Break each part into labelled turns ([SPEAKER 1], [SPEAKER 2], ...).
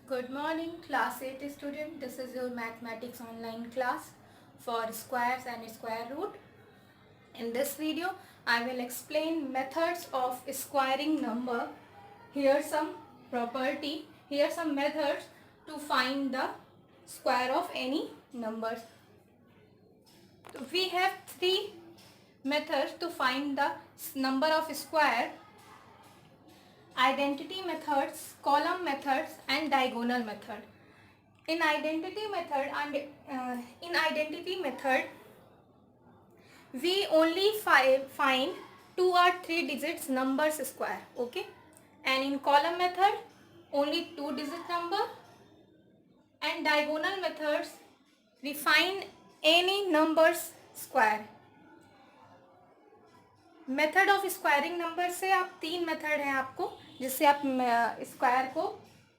[SPEAKER 1] Good morning, class 8 student. This is your mathematics online class for squares and square root. In this video, I will explain methods of squaring number. Here some property, here some methods to find the square of any numbers. So we have three methods to find the number of square: identity methods, column methods, and diagonal method. In identity method, we only find 2 or 3 digits numbers square, okay? And in column method, only 2 digit number. And diagonal methods, we find any numbers square. Method of squaring number से आप तीन method हैं आपको जिससे आप square को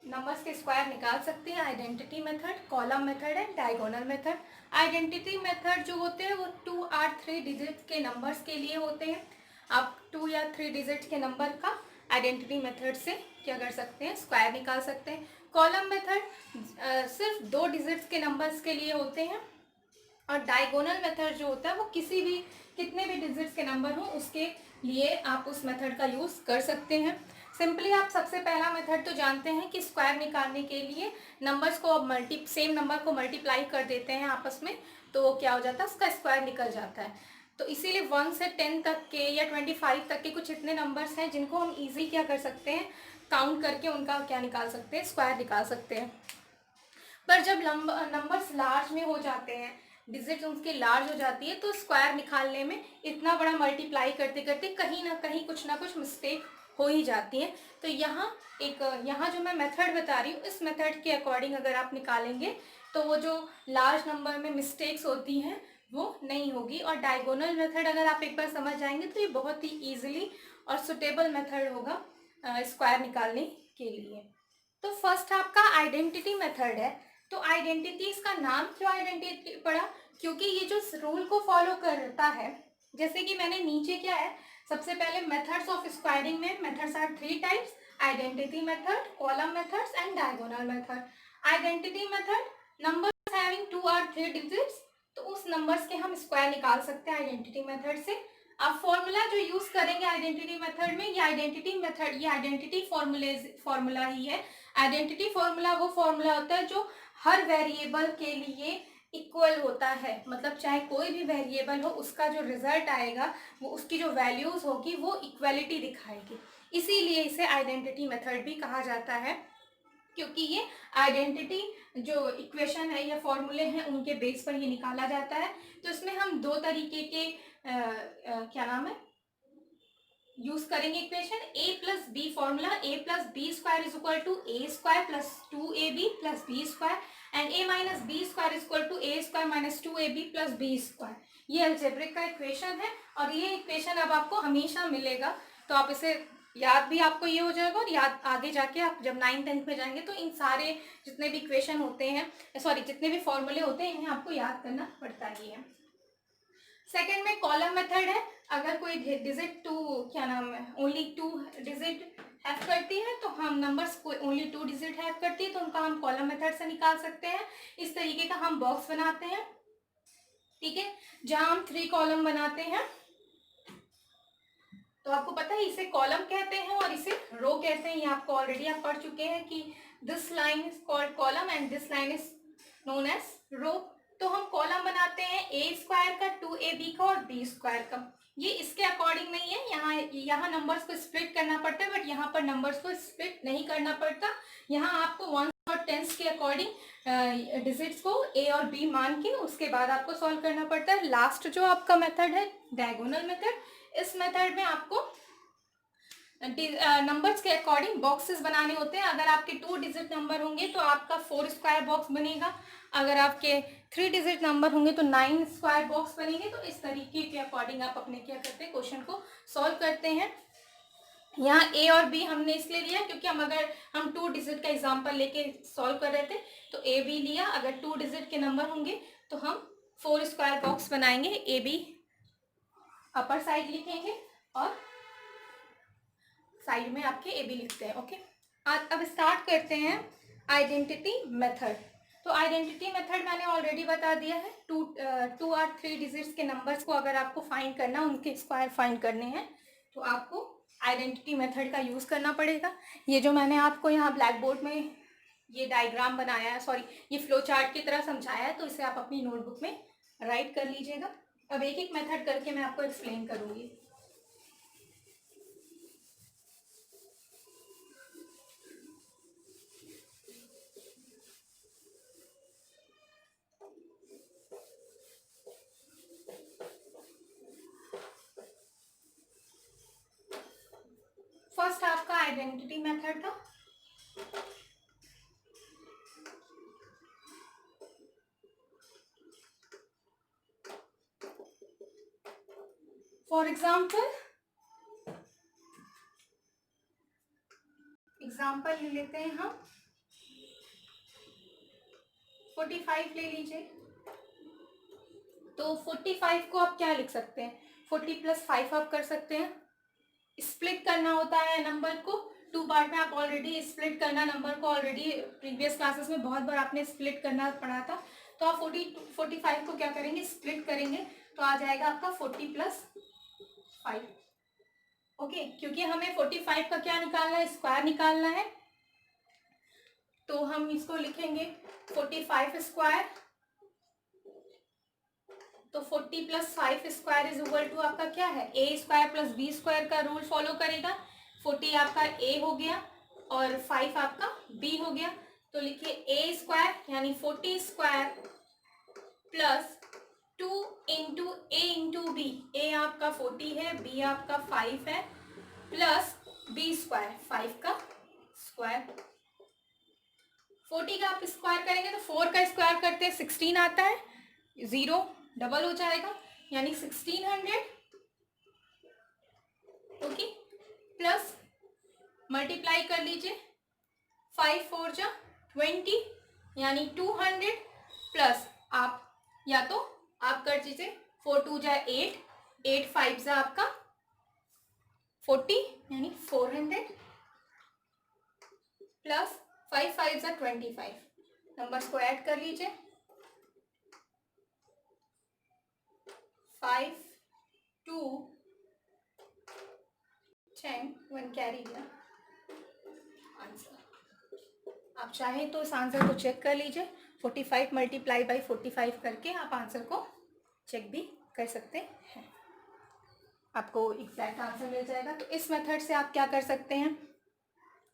[SPEAKER 1] numbers के square निकाल सकते हैं: identity method, column method and diagonal method. Identity method जो होते हैं वो 2 और 3 डिजिट के नंबर्स के लिए होते हैं। आप 2 या 3 डिजिट के नंबर का आइडेंटिटी मेथड से क्या कर सकते हैं, स्क्वायर निकाल सकते हैं। कॉलम मेथड सिर्फ 2 डिजिट्स के नंबर्स के लिए होते हैं। और डायगोनल मेथड जो होता है वो कितने भी डिजिट्स के नंबर हो उसके लिए आप उस मेथड का यूज़ कर सकते हैं। सिंपली आप सबसे पहला मेथड तो जानते हैं कि स्क्वायर निकालने के लिए नंबर्स को सेम नंबर को मल्टीप्लाई कर देते हैं आपस में, तो वो क्या हो जाता है, उसका स्क्वायर निकल जाता है। तो इसीलिए 1 से 10 तक के या 25 तक के कुछ इतने नंबर्स हैं जिनको हम ईजिली क्या कर सकते हैं, काउंट करके उनका क्या निकाल सकते हैं, स्क्वायर निकाल सकते हैं। पर जब नंबर्स लार्ज में हो जाते हैं, डिजिट उसकी लार्ज हो जाती है, तो स्क्वायर निकालने में इतना बड़ा मल्टीप्लाई करते करते कहीं ना कहीं कुछ ना कुछ मिस्टेक हो ही जाती है। तो यहाँ जो मैं मेथड बता रही हूँ, इस मेथड के अकॉर्डिंग अगर आप निकालेंगे तो वो जो लार्ज नंबर में मिस्टेक्स होती हैं वो नहीं होगी। और डायगोनल मेथड अगर आप एक बार समझ जाएंगे तो ये बहुत ही ईजिली और सुटेबल मेथड होगा स्क्वायर निकालने के लिए। तो फर्स्ट आपका आइडेंटिटी मेथड है। तो आइडेंटिटी, इसका नाम क्यों आइडेंटिटी पड़ा, क्योंकि ये जो रूल को फॉलो करता है, जैसे कि मैंने नीचे क्या है, सबसे पहले मेथड्स ऑफ स्क्वायरिंग में methods are 3 types: identity method, column methods and diagonal method. Identity method, numbers having 2 और 3 डिजिट्स, तो उस नंबर्स के हम स्क्वायर निकाल सकते हैं आइडेंटिटी मेथड से। अब फॉर्मूला जो यूज करेंगे आइडेंटिटी मेथड में, ये आइडेंटिटी फॉर्मूला ही है। आइडेंटिटी फॉर्मूला वो फॉर्मूला होता है जो हर वेरिएबल के लिए इक्वल होता है, मतलब चाहे कोई भी वेरिएबल हो उसका जो रिजल्ट आएगा वो उसकी जो वैल्यूज होगी वो इक्वलिटी दिखाएगी। इसीलिए इसे आइडेंटिटी मेथड भी कहा जाता है, क्योंकि ये आइडेंटिटी जो इक्वेशन है या फॉर्मूले हैं उनके बेस पर ये निकाला जाता है। तो इसमें हम 2 तरीके के क्या नाम है यूज करेंगे equation: a plus b formula, a plus b square is equal to a square plus 2ab plus b square, and a minus b square is equal to a square minus 2ab plus b square. ये algebraic का equation है और ये equation अब आपको हमेशा मिलेगा, तो आप इसे याद भी आपको ये हो जाएगा। और याद आगे जाके आप जब 9th-10th में जाएंगे तो इन सारे जितने भी इक्वेशन होते हैं, जितने भी फॉर्मूले होते हैं, इन्हें आपको याद करना पड़ता ही है। सेकेंड में कॉलम मेथड है। अगर कोई डिजिट ओनली 2 डिजिट हैव करती है, तो हम नंबर्स को ओनली 2 डिजिट हैव करती है तो उनका हम कॉलम मेथड से निकाल सकते हैं। इस तरीके का हम बॉक्स बनाते हैं, ठीक है, जहां हम 3 कॉलम बनाते हैं। तो आपको पता है इसे कॉलम कहते हैं और इसे रो कहते हैं। ये आपको ऑलरेडी आप पढ़ चुके हैं कि this line is called column and this line is known as row. तो हम कॉलम बनाते हैं ए स्क्वायर का, 2ab का और बी स्क्वायर का। ये इसके अकॉर्डिंग नहीं है, यहाँ नंबर्स को स्प्लिट करना पड़ता है, बट यहाँ पर नंबर्स को स्प्लिट नहीं करना पड़ता। यहाँ आपको 1 और 10 के अकॉर्डिंग डिजिट्स को ए और बी मान के उसके बाद आपको सॉल्व करना पड़ता है। लास्ट जो आपका मेथड है डायगोनल मेथड, इस मेथड में आपको नंबर्स के अकॉर्डिंग बॉक्सेस बनाने होते हैं। अगर आपके 2 डिजिट नंबर होंगे तो आपका 4 स्क्वायर बॉक्स बनेगा, अगर आपके 3 डिजिट नंबर होंगे तो 9 स्क्वायर बॉक्स बनेंगे। तो इस तरीके के अकॉर्डिंग आप अपने क्या करते हैं, क्वेश्चन को सॉल्व करते हैं। यहाँ ए और बी हमने इसलिए लिया क्योंकि अगर हम 2 डिजिट का एग्जाम्पल लेके सॉल्व कर रहे थे तो ए बी लिया। अगर 2 डिजिट के नंबर होंगे तो हम 4 स्क्वायर बॉक्स बनाएंगे, ए बी अपर साइड लिखेंगे और साइड में आपके ए बी लिखते हैं। ओके, अब स्टार्ट करते हैं आइडेंटिटी मेथड। तो आइडेंटिटी मेथड मैंने ऑलरेडी बता दिया है। टू और 3 डिजिट्स के नंबर्स को अगर आपको फाइंड करना, उनके स्क्वायर फाइंड करने हैं, तो आपको आइडेंटिटी मेथड का यूज़ करना पड़ेगा। ये जो मैंने आपको यहाँ ब्लैक बोर्ड में ये डायग्राम बनाया है, सॉरी ये फ्लो चार्ट की तरह समझाया है, तो इसे आप अपनी नोटबुक में राइट कर लीजिएगा। अब एक एक मेथड करके मैं आपको एक्सप्लेन करूँगी। फर्स्ट आपका आइडेंटिटी मेथड था। फॉर एग्जाम्पल ले लेते हैं हम 45 ले लीजिए। तो 45 को आप क्या लिख सकते हैं, 40 + 5 आप कर सकते हैं। स्प्लिट करना होता है नंबर को 2 पार्ट में। आप ऑलरेडी स्प्लिट करना नंबर को ऑलरेडी प्रीवियस क्लासेस में बहुत बार आपने स्प्लिट करना पढ़ा था। तो आप 45 को क्या करेंगे, स्प्लिट करेंगे, तो आ जाएगा आपका 40 + 5। ओके, क्योंकि हमें 45 का क्या निकालना है, स्क्वायर निकालना है। तो हम इसको लिखेंगे 45 स्क्वायर। तो 40 + 5 स्क्वायर इज इक्वल टू आपका क्या है, a² + b² का रूल फॉलो करेगा। 40 आपका a हो गया और 5 आपका b हो गया। तो लिखिए a² यानी 40² प्लस 2 × a × b। a आपका 40 है, b आपका 5 है, प्लस b² 5 का स्क्वायर। 40 का आप स्क्वायर करेंगे तो 4 का स्क्वायर करते हैं 16 आता है, 0 डबल हो जाएगा यानी 1600। ओके, प्लस मल्टीप्लाई कर लीजिए 5 × 4 = 20 यानी 200, प्लस आप या तो आप कर दीजिए 4 × 2 = 8, 8 × 5 = आपका 40 यानी 400, प्लस 5 × 5 = 25। नंबर्स को ऐड कर लीजिए 5 2 10 1 कैरी गया आंसर। आप चाहें तो इस आंसर को चेक कर लीजिए, 45 × 45 करके आप आंसर को चेक भी कर सकते हैं, आपको एग्जैक्ट आंसर मिल जाएगा। तो इस मेथड से आप क्या कर सकते हैं,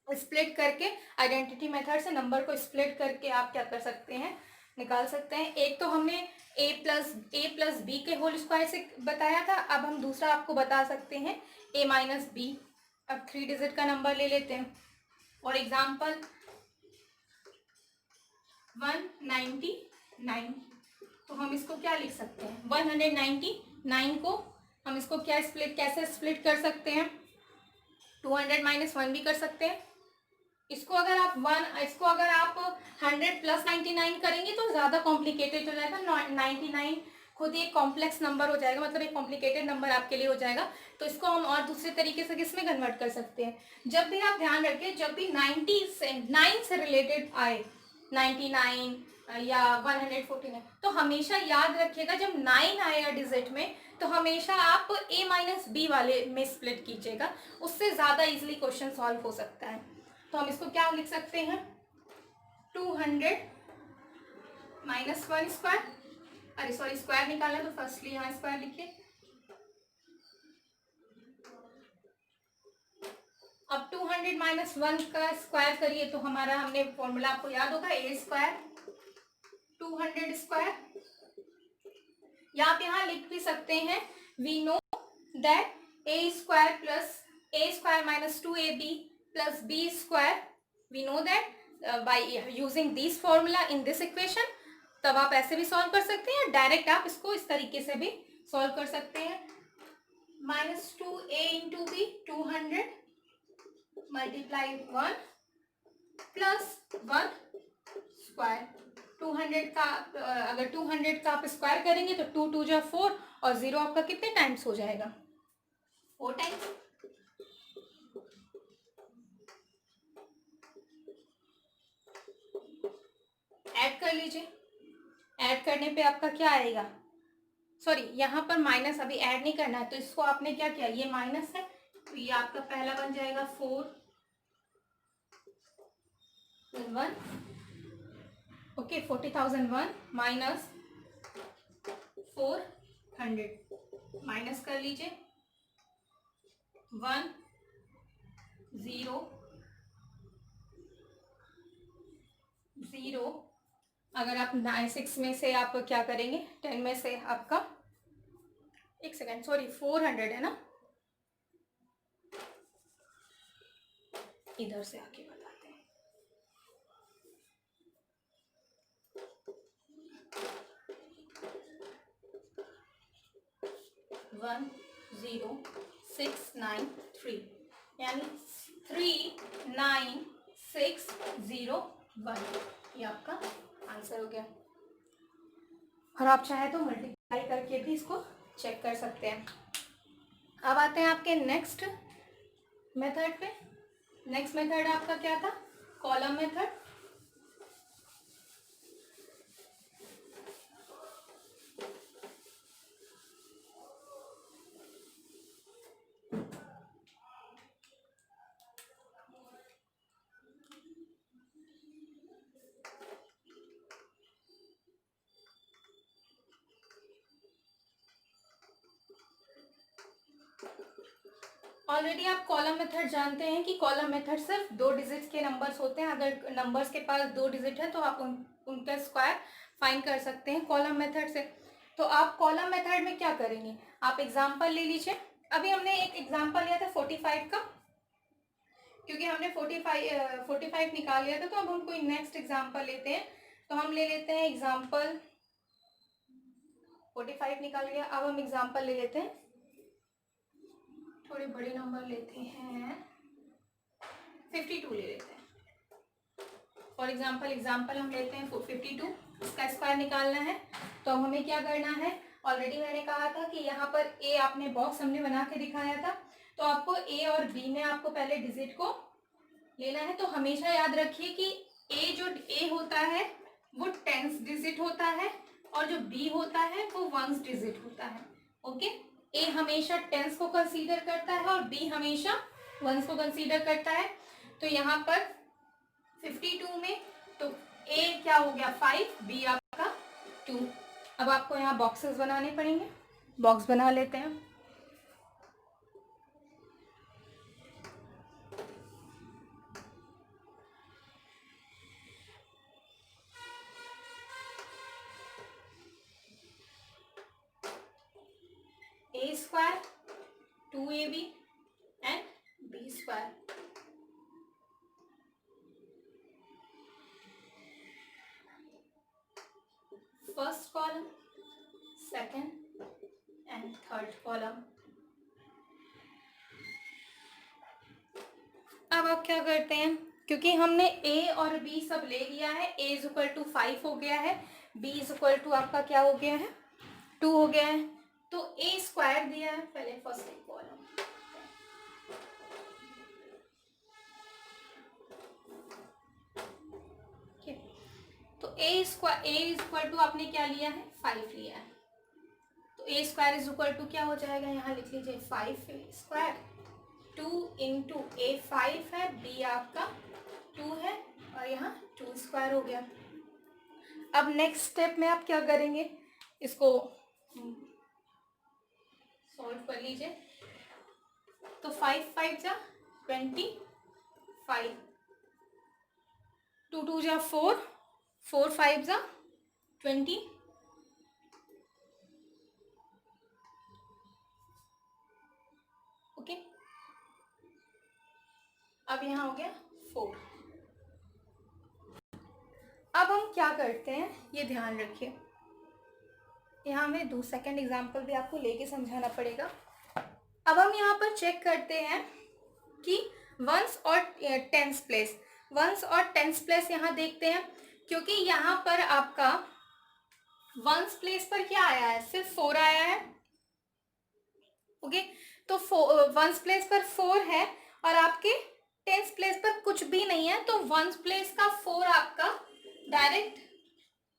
[SPEAKER 1] स्प्लिट करके, आइडेंटिटी मेथड से नंबर को स्प्लिट करके आप क्या कर सकते हैं, निकाल सकते हैं। एक तो हमने a + b के होल स्क्वायर से बताया था। अब हम दूसरा आपको बता सकते हैं a - b। अब 3 डिजिट का नंबर ले लेते हैं। For example 199। तो हम इसको क्या लिख सकते हैं, 199 को हम इसको क्या कैसे स्प्लिट कर सकते हैं, 200 - 1 भी कर सकते हैं। इसको अगर आप 100 + 99 करेंगे तो ज़्यादा कॉम्प्लिकेटेड हो जाएगा। 99 खुद एक कॉम्प्लेक्स नंबर हो जाएगा, मतलब एक कॉम्प्लिकेटेड नंबर आपके लिए हो जाएगा। तो इसको हम और दूसरे तरीके से किस में कन्वर्ट कर सकते हैं, जब भी आप ध्यान रखें, जब भी 9 से रिलेटेड आए, 99 या 149, तो हमेशा याद रखिएगा जब 9 आएगा डिजिट में तो हमेशा आप a - b वाले में स्प्लिट कीजिएगा, उससे ज़्यादा इजीली क्वेश्चन सॉल्व हो सकता है। तो हम इसको क्या लिख सकते हैं, 200 - 1 स्क्वायर, अरे सॉरी स्क्वायर निकालना तो फर्स्टली यहाँ स्क्वायर लिखिए। अब 200 - 1 का स्क्वायर करिए तो हमारा, हमने फॉर्मूला आपको याद होगा, a² 200²। या आप यहाँ लिख भी सकते हैं, we know that a² - 2ab plus b², we know that by using this formula in this equation। तब आप ऐसे भी सॉल्व कर सकते हैं, डायरेक्ट आप इसको इस तरीके से भी सॉल्व कर सकते हैं। -2a × b 200 × 1 plus 1 square. 200 का अगर 200 का आप स्क्वायर करेंगे तो 2 × 2 = 4 और 0 आपका कितने टाइम्स हो जाएगा, 4 टाइम्स। लीजिए। ऐड करने पे आपका क्या आएगा, सॉरी यहाँ पर माइनस अभी ऐड नहीं करना है, तो इसको आपने क्या किया, ये माइनस है तो ये आपका पहला बन जाएगा 4,1 ओके 40,001 माइनस 400 माइनस कर लीजिए 1 0 0। अगर आप 6 में से आप क्या करेंगे, 10 में से आपका, एक सेकेंड सॉरी 400 है ना, इधर से आके बताते हैं। 10693 यानी 39601, ये आपका आंसर हो गया। और आप चाहे तो मल्टीप्लाई करके भी इसको चेक कर सकते हैं। अब आते हैं आपके नेक्स्ट मेथड पे। नेक्स्ट मेथड आपका क्या था, कॉलम मेथड। ऑलरेडी आप कॉलम मेथड जानते हैं कि कॉलम मेथड सिर्फ 2 डिजिट्स के नंबर्स होते हैं। अगर नंबर्स के पास 2 डिजिट है तो आप उनका स्क्वायर फाइंड कर सकते हैं कॉलम मेथड से। तो आप कॉलम मेथड में क्या करेंगे, आप एग्जांपल ले लीजिए। अभी हमने एक एग्जांपल लिया था 45 का, क्योंकि हमने 45 निकाल लिया था, तो अब हम कोई नेक्स्ट एग्जांपल लेते हैं। तो हम ले लेते हैं एग्जांपल 45 निकाल लिया। अब हम एग्जांपल ले लेते हैं, थोड़े बड़े नंबर लेते हैं, 52 ले लेते हैं। फॉर एग्जाम्पल हम लेते हैं 52, इसका स्क्वायर निकालना है। तो अब हमें क्या करना है, ऑलरेडी मैंने कहा था कि यहाँ पर ए आपने बॉक्स हमने बना के दिखाया था, तो आपको ए और बी में आपको पहले डिजिट को लेना है। तो हमेशा याद रखिए कि ए होता है वो 10th डिजिट होता है, और जो बी होता है वो 1st डिजिट होता है। ओके, ए हमेशा 10th को कंसीडर करता है और बी हमेशा 1st को कंसीडर करता है। तो यहाँ पर 52 में तो ए क्या हो गया 5, बी आपका 2। अब आपको यहाँ बॉक्सेस बनाने पड़ेंगे, बॉक्स बना लेते हैं। A square 2ab and b square. First column, second and third column. अब आप क्या करते हैं, क्योंकि हमने ए और बी सब ले लिया है, ए इज इक्वल टू 5 हो गया है, बी इज इक्वल टू आपका क्या हो गया है 2 हो गया है। तो ए स्क्वायर दिया है, पहले फर्स्ट कॉलम, तो ए इज इक्वल टू आपने क्या लिया है 5 लिया है। तो ए स्क्वायर इज इक्वल टू क्या हो जाएगा, यहाँ लिख लीजिए 5 स्क्वायर, 2 इंटू ए 5 है, बी आपका 2 है, और यहाँ 2 स्क्वायर हो गया। अब नेक्स्ट स्टेप में आप क्या करेंगे, इसको सॉल्व कर लीजिए। तो 5 5 जा 25, 2 2 जा 4, 4 5 जा 20, ओके। अब यहाँ हो गया 4। अब हम क्या करते हैं ये ध्यान रखिए, यहाँ हमें सेकंड एग्जाम्पल भी आपको लेके समझाना पड़ेगा। अब हम यहाँ पर चेक करते हैं कि 1s और 10th प्लेस, 1s और 10th प्लेस यहाँ देखते हैं, क्योंकि यहाँ पर आपका 1s प्लेस पर क्या आया है, सिर्फ 4 आया है। ओके, तो 1s प्लेस पर 4 है और आपके 10th प्लेस पर कुछ भी नहीं है, तो 1s प्लेस का 4 आपका डायरेक्ट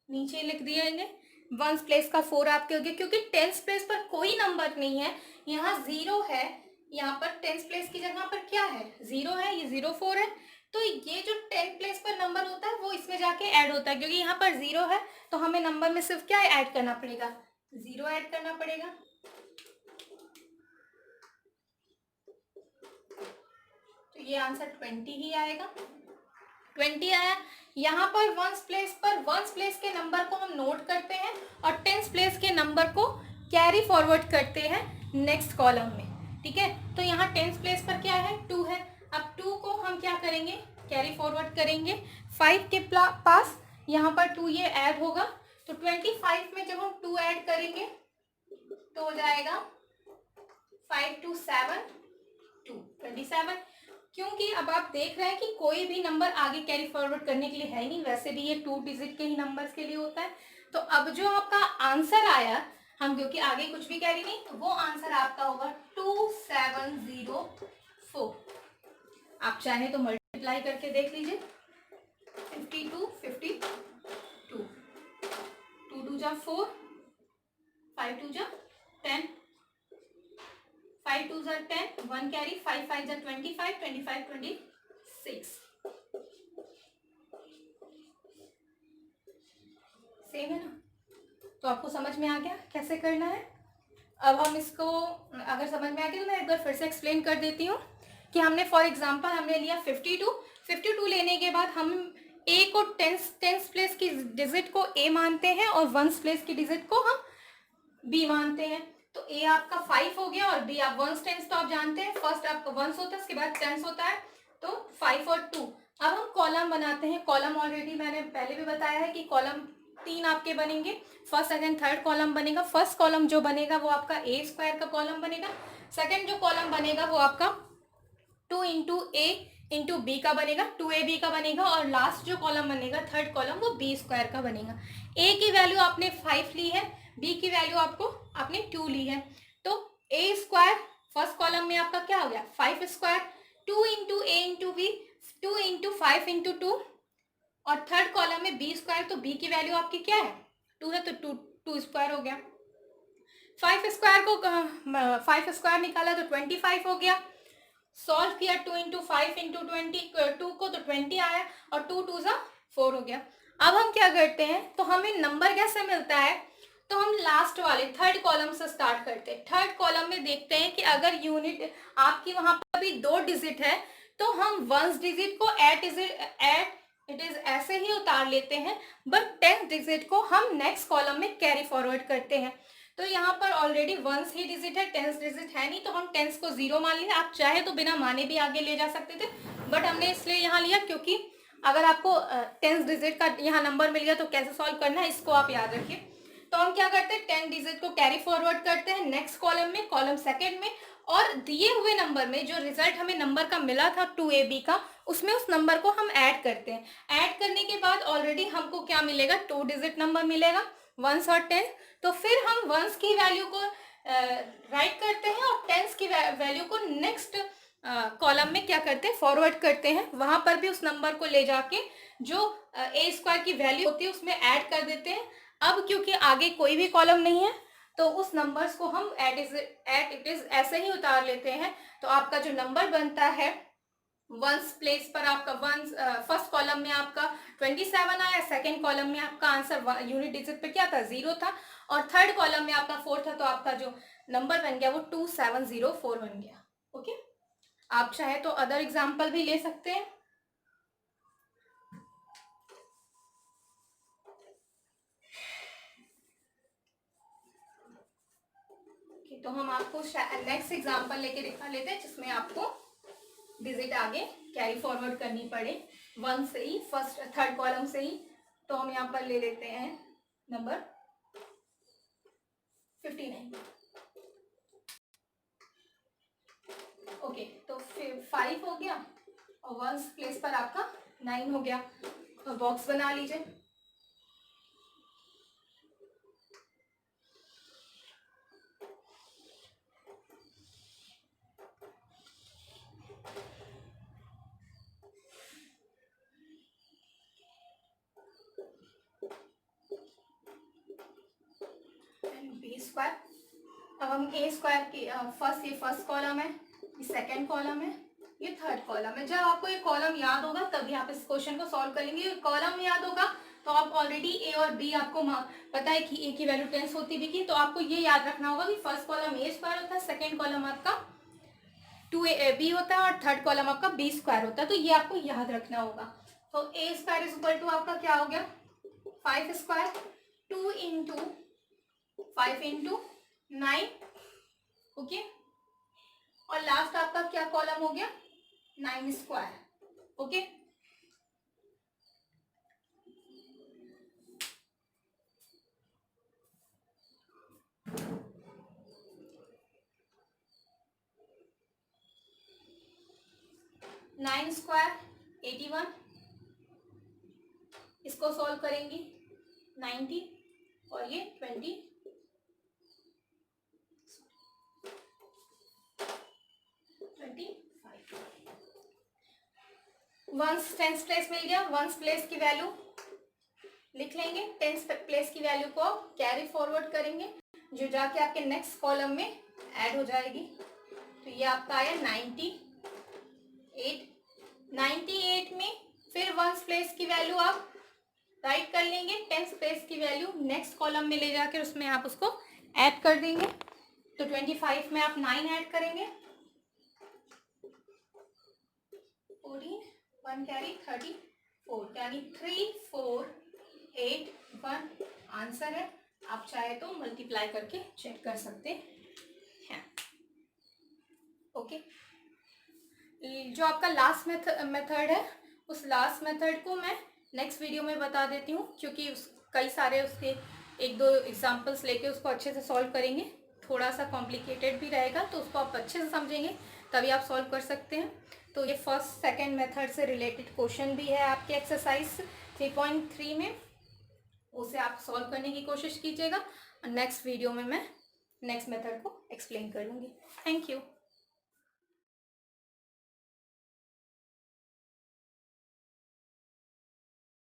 [SPEAKER 1] नीचे लिख दिएंगे। वंस प्लेस का 4 आपके हो गए, क्योंकि टेंस प्लेस पर कोई नंबर नहीं है, यहाँ 0 है, यहाँ पर टेंस प्लेस की जगह पर क्या है, 0 है, ये 04 है। तो ये जो 10 प्लेस पर नंबर होता है वो इसमें जाके ऐड होता है, क्योंकि यहाँ पर 0 है तो हमें नंबर में सिर्फ क्या ऐड करना पड़ेगा, 0 ऐड करना पड़ेगा। तो ये आंसर 20 ही आएगा। 20 आया। यहाँ पर वंस प्लेस के नंबर को हम नोट करते हैं और टेंस प्लेस के नंबर को कैरी फॉरवर्ड करते हैं नेक्स्ट कॉलम में, ठीक है। तो यहाँ टेंस प्लेस पर क्या है, 2 है। अब 2 को हम क्या करेंगे, कैरी फॉरवर्ड करेंगे 5 के पास, यहाँ पर 2 ये ऐड होगा, तो 25 में जब हम 2 ऐड करेंगे तो हो जाएगा 5 2 7 2 27। क्योंकि अब आप देख रहे हैं कि कोई भी नंबर आगे कैरी फॉरवर्ड करने के लिए है नहीं, वैसे भी ये 2 डिजिट के ही नंबर्स के लिए होता है। तो अब जो आपका आंसर आया, हम क्योंकि आगे कुछ भी कैरी नहीं, तो वो आंसर आपका होगा 2704। आप चाहे तो मल्टीप्लाई करके देख लीजिए, 52 52, 2 2 जा 4, 5 2 जा 10, 5 2 जा 10, 1 कैरी, 5 5 जा 25, 25 26। सेम है ना। तो आपको समझ में आ गया कैसे करना है। अब हम इसको, अगर समझ में आ गया तो मैं एक बार फिर से एक्सप्लेन कर देती हूँ कि हमने फॉर एग्जांपल हमने लिया 52 लेने के बाद हम ए को टेंस प्लेस की डिजिट को ए मानते हैं और वंस प्लेस की डिजिट को हम बी मानते हैं। तो ए आपका 5 हो गया और बी, आप वंस टेंस तो आप जानते हैं, फर्स्ट आपका वंस होता है, उसके बाद टेंस होता है, तो 5 और 2। अब हम कॉलम बनाते हैं। कॉलम ऑलरेडी मैंने पहले भी बताया है कि कॉलम 3 आपके बनेंगे, फर्स्ट सेकंड थर्ड कॉलम बनेगा। फर्स्ट कॉलम जो बनेगा वो आपका ए स्क्वायर का कॉलम बनेगा, सेकंड जो कॉलम बनेगा वो आपका 2 इंटू ए इंटू बी का बनेगा, 2ab का बनेगा, और लास्ट जो कॉलम बनेगा थर्ड कॉलम वो बी स्क्वायर का बनेगा। ए की वैल्यू आपने 5 ली है, बी की वैल्यू आपने 2 ली है। तो ए स्क्वायर फर्स्ट कॉलम में आपका क्या हो गया, 5 स्क्वायर, 2 इंटू ए इंटू बी, 2 इंटू 5 इंटू 2, और थर्ड कॉलम में बी स्क्वायर, तो बी की वैल्यू आपकी क्या है, 2 है, तो 2 स्क्वायर हो गया। 5 स्क्वायर निकाला तो 25 हो गया। सॉल्व किया 2 इंटू 5 इंटू 2 को, तो 20 आया, और 2 2 जा 4 हो गया। अब हम क्या करते हैं, तो हमें नंबर कैसे मिलता है, तो हम लास्ट वाले थर्ड कॉलम से स्टार्ट करते हैं। थर्ड कॉलम में देखते हैं कि अगर यूनिट आपकी वहां पर भी 2 डिजिट है तो हम वंस डिजिट को एट इट इज ऐसे ही उतार लेते हैं, बट 10 डिजिट को हम नेक्स्ट कॉलम में कैरी फॉरवर्ड करते हैं। तो यहाँ पर ऑलरेडी वंस ही डिजिट है, टेंस डिजिट है नहीं, तो हम टेंस को 0 मान लिया। आप चाहे तो बिना माने भी आगे ले जा सकते थे, बट हमने इसलिए यहाँ लिया क्योंकि अगर आपको टेंस डिजिट का यहाँ नंबर मिल गया तो कैसे सॉल्व करना है इसको आप याद रखिए। तो हम क्या करते हैं, 10 डिजिट को कैरी फॉरवर्ड करते हैं नेक्स्ट कॉलम में, कॉलम सेकेंड में, और दिए हुए नंबर में जो रिजल्ट हमें नंबर का मिला था 2ab का, उसमें उस नंबर को हम ऐड करते हैं। ऐड करने के बाद ऑलरेडी हमको क्या मिलेगा, 2 डिजिट नंबर मिलेगा, वंस और टेंस। तो फिर हम वंस की वैल्यू को राइट करते हैं और टेंस की वैल्यू को नेक्स्ट कॉलम में क्या करते हैं, फॉरवर्ड करते हैं। वहां पर भी उस नंबर को ले जाके जो ए स्क्वायर की वैल्यू होती है उसमें ऐड कर देते हैं। अब क्योंकि आगे कोई भी कॉलम नहीं है तो उस नंबर्स को हम एट इट इज ऐसे ही उतार लेते हैं। तो आपका जो नंबर बनता है वंस प्लेस पर, आपका वंस फर्स्ट कॉलम में आपका 27 आया, सेकंड कॉलम में आपका आंसर यूनिट डिजिट पे क्या था, 0 था, और थर्ड कॉलम में आपका 4 था, तो आपका जो नंबर बन गया वो 2704 बन गया। ओके, आप चाहे तो अदर एग्जाम्पल भी ले सकते हैं। तो हम आपको नेक्स्ट एग्जाम्पल लेके दिखा लेते हैं जिसमें आपको डिजिट आगे कैरी फॉरवर्ड करनी पड़े वन से ही, फर्स्ट थर्ड कॉलम से ही। तो हम यहाँ पर ले लेते हैं नंबर 59। ओके, तो फिर 5 हो गया और वंस प्लेस पर आपका 9 हो गया। तो बॉक्स बना लीजिए। स्क्वायर। अब हम ए स्क्वायर की ये फर्स्ट कॉलम है, ये सेकेंड कॉलम है, ये थर्ड कॉलम है। जब आपको ये कॉलम याद होगा तभी आप इस क्वेश्चन को सॉल्व करेंगे। कॉलम याद होगा तो आप ऑलरेडी ए और बी आपको पता है कि ए की वैल्यू 10 होती भी की, तो आपको ये याद रखना होगा कि फर्स्ट कॉलम ए स्क्वायर होता है, सेकेंड कॉलम आपका 2ab होता है और थर्ड कॉलम आपका बी स्क्वायर होता है। तो ये आपको याद रखना होगा। तो ए स्क्वायर इज इक्वल टू आपका क्या हो गया 5 स्क्वायर, 2 इंटू 5 इंटू 9, ओके। और लास्ट आपका क्या कॉलम हो गया 9 स्क्वायर, ओके। नाइन स्क्वायर 81, इसको सॉल्व करेंगे 90 और ये 25। वंस टेंस प्लेस मिल गया, वंस प्लेस की वैल्यू लिख लेंगे, टेंस प्लेस की वैल्यू को कैरी फॉरवर्ड करेंगे जो जाके आपके नेक्स्ट कॉलम में ऐड हो जाएगी। तो ये आपका आया 98 में फिर वंस प्लेस की वैल्यू आप राइट कर लेंगे, टेंस प्लेस की वैल्यू नेक्स्ट कॉलम में ले जाकर उसमें आप उसको ऐड कर देंगे। तो 25 में आप 9 ऐड करेंगे, 14 1 कैरी 34, यानी 3481 आंसर है। आप चाहे तो मल्टीप्लाई करके चेक कर सकते हैं, ओके। जो आपका लास्ट मेथड है उस लास्ट मेथड को मैं नेक्स्ट वीडियो में बता देती हूँ, क्योंकि कई सारे उसके एक दो एग्जांपल्स लेके उसको अच्छे से सॉल्व करेंगे। थोड़ा सा कॉम्प्लिकेटेड भी रहेगा तो उसको आप अच्छे से समझेंगे तभी आप सॉल्व कर सकते हैं। तो ये फर्स्ट सेकंड मेथड से रिलेटेड क्वेश्चन भी है आपके एक्सरसाइज 3.3 में, उसे आप सॉल्व करने की कोशिश कीजिएगा। नेक्स्ट वीडियो में मैं नेक्स्ट मेथड को एक्सप्लेन करूँगी। Thank you.